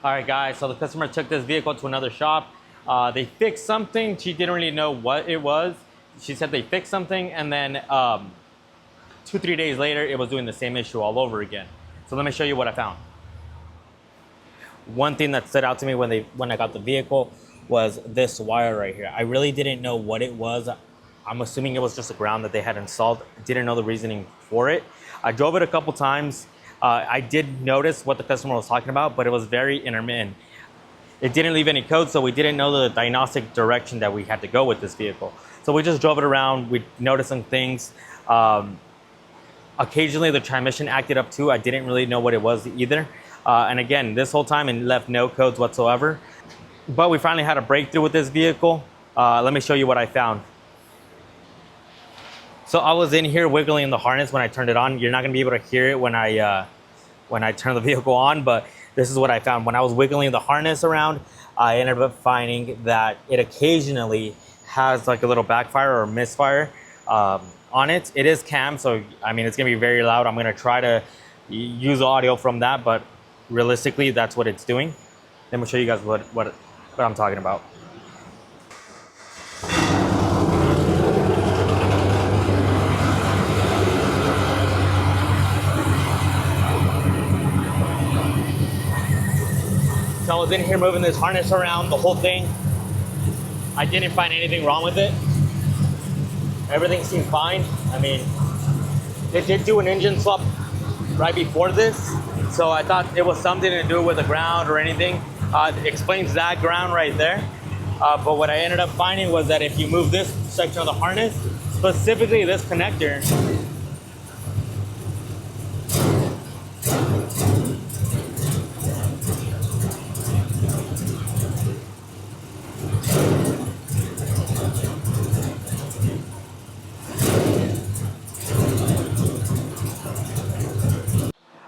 All right, guys, so the customer took this vehicle to another shop. They fixed something. She didn't really know what it was. She said they fixed something, and then 2-3 days later, it was doing the same issue all over again. So let me show you what I found. One thing that stood out to me when I got the vehicle was this wire right here. I really didn't know what it was. I'm assuming it was just a ground that they had installed. Didn't know the reasoning for it. I drove it a couple times. I did notice what the customer was talking about, but it was very intermittent. It didn't leave any code, so we didn't know the diagnostic direction that we had to go with this vehicle. So we just drove it around. We noticed some things. Occasionally the transmission acted up too. I didn't really know what it was either. And again, this whole time it left no codes whatsoever. But we finally had a breakthrough with this vehicle. Let me show you what I found. So I was in here wiggling the harness when I turned it on. You're not gonna be able to hear it when I turn the vehicle on, but this is what I found. When I was wiggling the harness around, I ended up finding that it occasionally has like a little backfire or misfire on it. It is cam, so I mean, it's gonna be very loud. I'm gonna try to use audio from that, but realistically, that's what it's doing. Let me show you guys what I'm talking about. So I was in here moving this harness around, the whole thing. I didn't find anything wrong with it. Everything seemed fine. I mean, they did do an engine swap right before this, so I thought it was something to do with the ground or anything. It explains that ground right there. But what I ended up finding was that if you move this section of the harness, specifically this connector,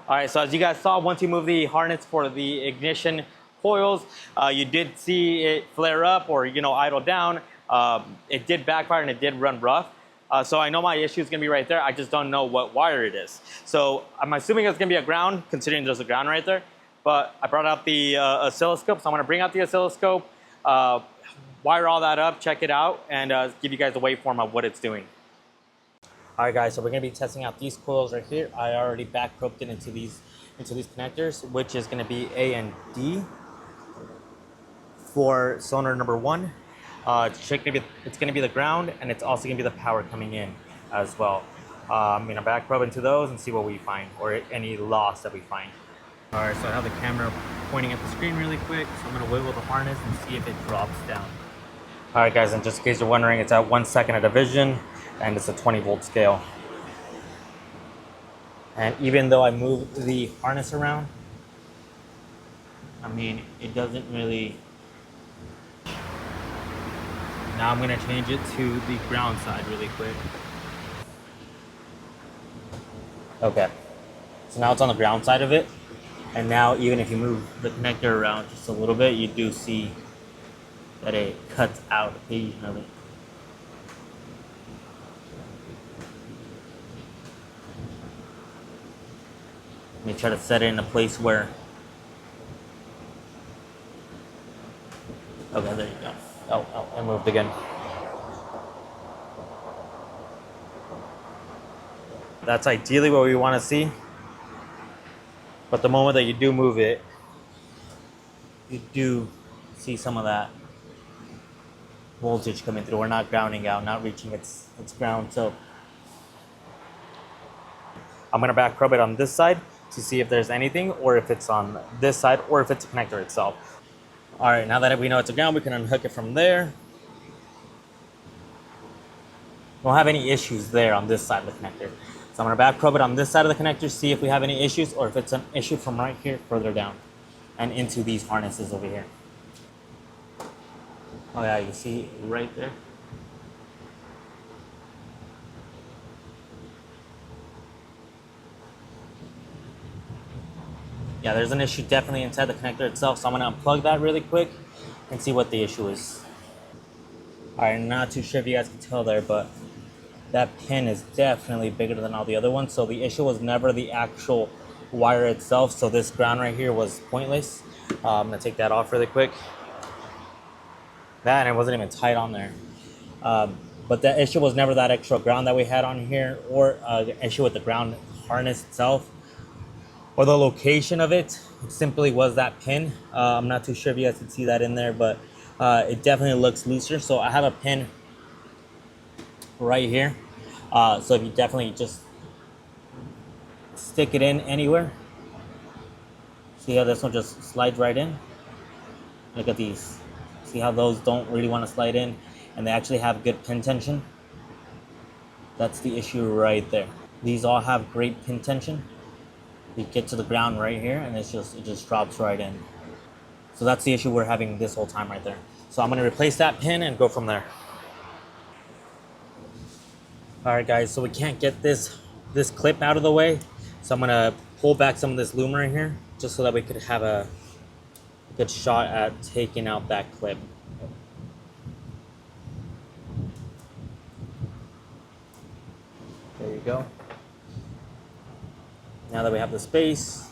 all right, so as you guys saw, once you move the harness for the ignition coils, you did see it flare up or, idle down. It did backfire and it did run rough. So I know my issue is gonna be right there. I just don't know what wire it is. So I'm assuming it's gonna be a ground, considering there's a ground right there. But I brought out the oscilloscope, so I'm gonna bring out the oscilloscope, wire all that up, check it out, and give you guys a waveform of what it's doing. All right, guys, so we're gonna be testing out these coils right here. I already back probed it into these connectors, which is gonna be A and D for cylinder number 1. It's gonna be the ground, and it's also gonna be the power coming in as well. I'm gonna back probe into those and see what we find, or any loss that we find. All right, so I have the camera pointing at the screen really quick, so I'm gonna wiggle the harness and see if it drops down. All right, guys, and just in case you're wondering, it's at 1 second of division, and it's a 20-volt scale. And even though I move the harness around, I mean, it doesn't really. Now I'm gonna change it to the ground side really quick. Okay, so now it's on the ground side of it. And now even if you move the connector around just a little bit, you do see that it cuts out occasionally. Let me try to set it in a place where, okay, there you go. Oh, it moved again. That's ideally what we want to see. But the moment that you do move it, you do see some of that voltage coming through. We're not grounding out, not reaching its ground. So I'm gonna back probe it on this side to see if there's anything, or if it's on this side, or if it's a connector itself. All right, now that we know it's a ground, we can unhook it from there. Don't have any issues there on this side of the connector. So I'm gonna back probe it on this side of the connector, see if we have any issues, or if it's an issue from right here further down and into these harnesses over here. Oh yeah, you see right there. Yeah, there's an issue definitely inside the connector itself, so I'm gonna unplug that really quick and see what the issue is. All right, not too sure if you guys can tell there, but that pin is definitely bigger than all the other ones. So the issue was never the actual wire itself. So this ground right here was pointless. I'm gonna take that off really quick. That, and it wasn't even tight on there. But the issue was never that extra ground that we had on here, or the issue with the ground harness itself, or the location of it. It simply was that pin. I'm not too sure if you guys can see that in there, but it definitely looks looser. So I have a pin right here. So if you definitely just stick it in anywhere, see how this one just slides right in? Look at these. See how those don't really want to slide in, and they actually have good pin tension? That's the issue right there. These all have great pin tension. You get to the ground right here, and it just drops right in. So that's the issue we're having this whole time right there. So I'm gonna replace that pin and go from there. All right, guys, so we can't get this clip out of the way. So I'm gonna pull back some of this loom right here, just so that we could have a good shot at taking out that clip. There you go. Now that we have the space,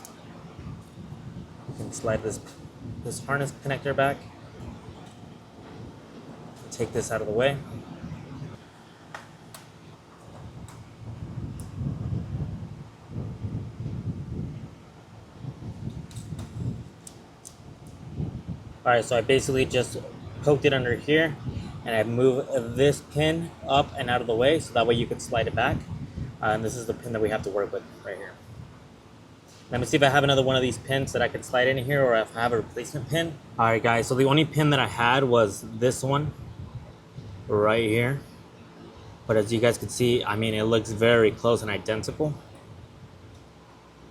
we can slide this harness connector back. Take this out of the way. All right, so I basically just poked it under here, and I moved this pin up and out of the way, so that way you can slide it back. And this is the pin that we have to work with right here. Let me see if I have another one of these pins that I can slide in here, or if I have a replacement pin. All right, guys, so the only pin that I had was this one right here. But as you guys can see, I mean, it looks very close and identical.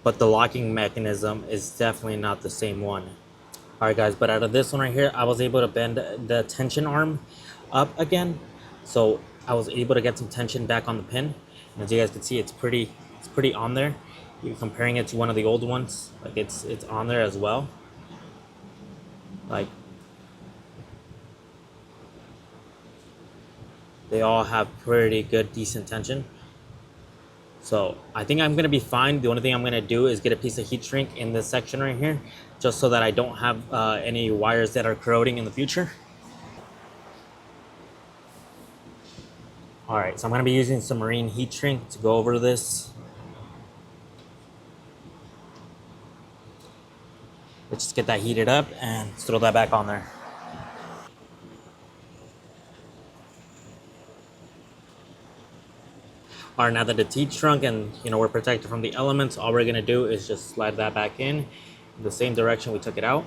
But the locking mechanism is definitely not the same one. All right, guys, but out of this one right here, I was able to bend the tension arm up again. So I was able to get some tension back on the pin. And as you guys can see, it's pretty on there. You're comparing it to one of the old ones, like it's on there as well. Like, they all have pretty good, decent tension. So I think I'm gonna be fine. The only thing I'm gonna do is get a piece of heat shrink in this section right here, just so that I don't have any wires that are corroding in the future. All right, so I'm gonna be using some marine heat shrink to go over this. Let's just get that heated up and throw that back on there. All right, now that it's heat shrunk and we're protected from the elements, all we're gonna do is just slide that back in the same direction we took it out.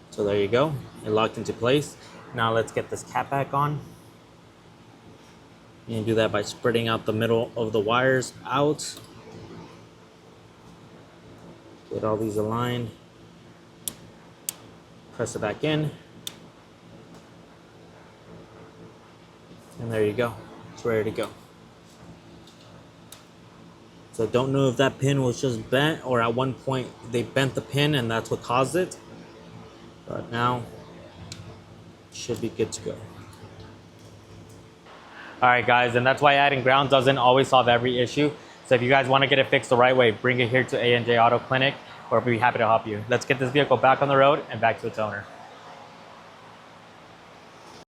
So there you go, it locked into place. Now let's get this cap back on. You can do that by spreading out the middle of the wires out. Get all these aligned. Press it back in. And there you go, it's ready to go. So don't know if that pin was just bent, or at one point they bent the pin and that's what caused it. But now, should be good to go. All right, guys, and that's why adding ground doesn't always solve every issue. So if you guys want to get it fixed the right way, bring it here to A&J Auto Clinic, or we'll be happy to help you. Let's get this vehicle back on the road and back to its owner.